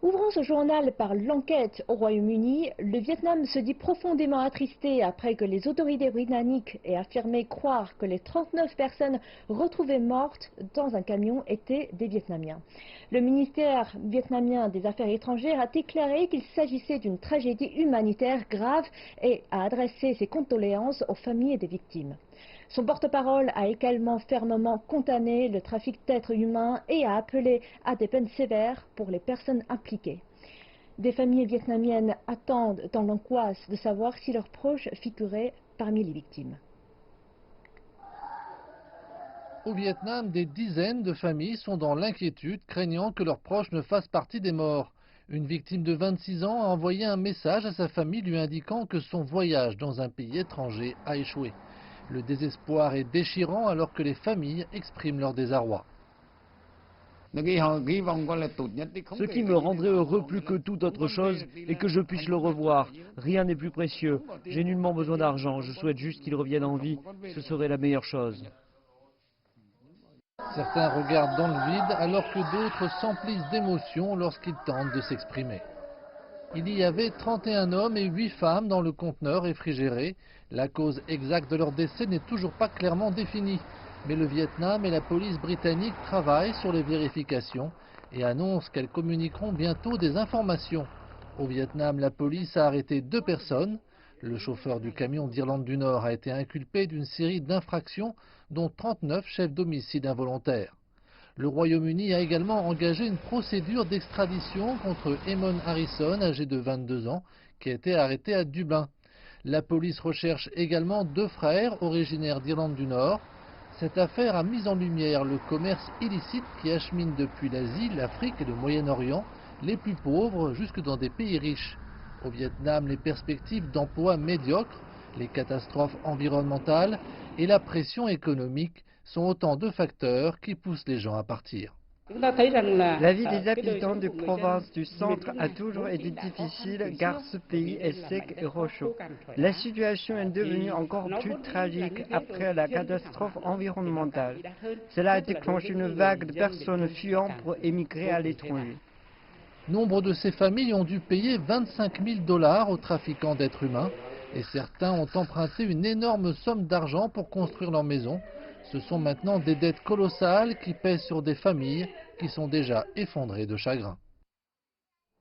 Ouvrons ce journal par l'enquête au Royaume-Uni. Le Vietnam se dit profondément attristé après que les autorités britanniques aient affirmé croire que les 39 personnes retrouvées mortes dans un camion étaient des Vietnamiens. Le ministère vietnamien des Affaires étrangères a déclaré qu'il s'agissait d'une tragédie humanitaire grave et a adressé ses condoléances aux familles des victimes. Son porte-parole a également fermement condamné le trafic d'êtres humains et a appelé à des peines sévères pour les personnes impliquées. Des familles vietnamiennes attendent dans l'angoisse de savoir si leurs proches figuraient parmi les victimes. Au Vietnam, des dizaines de familles sont dans l'inquiétude, craignant que leurs proches ne fassent partie des morts. Une victime de 26 ans a envoyé un message à sa famille lui indiquant que son voyage dans un pays étranger a échoué. Le désespoir est déchirant alors que les familles expriment leur désarroi. Ce qui me rendrait heureux plus que toute autre chose est que je puisse le revoir. Rien n'est plus précieux. J'ai nullement besoin d'argent. Je souhaite juste qu'il revienne en vie. Ce serait la meilleure chose. Certains regardent dans le vide alors que d'autres s'emplissent d'émotions lorsqu'ils tentent de s'exprimer. Il y avait 31 hommes et 8 femmes dans le conteneur réfrigéré. La cause exacte de leur décès n'est toujours pas clairement définie. Mais le Vietnam et la police britannique travaillent sur les vérifications et annoncent qu'elles communiqueront bientôt des informations. Au Vietnam, la police a arrêté 2 personnes. Le chauffeur du camion d'Irlande du Nord a été inculpé d'une série d'infractions, dont 39 chefs d'homicide involontaire. Le Royaume-Uni a également engagé une procédure d'extradition contre Eamon Harrison, âgé de 22 ans, qui a été arrêté à Dublin. La police recherche également 2 frères originaires d'Irlande du Nord. Cette affaire a mis en lumière le commerce illicite qui achemine depuis l'Asie, l'Afrique et le Moyen-Orient les plus pauvres jusque dans des pays riches. Au Vietnam, les perspectives d'emploi médiocres, les catastrophes environnementales et la pression économique sont autant de facteurs qui poussent les gens à partir. La vie des habitants de province du centre a toujours été difficile car ce pays est sec et rocheux. La situation est devenue encore plus tragique après la catastrophe environnementale. Cela a déclenché une vague de personnes fuyant pour émigrer à l'étranger. Nombre de ces familles ont dû payer 25 000 $ aux trafiquants d'êtres humains et certains ont emprunté une énorme somme d'argent pour construire leur maison. Ce sont maintenant des dettes colossales qui pèsent sur des familles qui sont déjà effondrées de chagrin.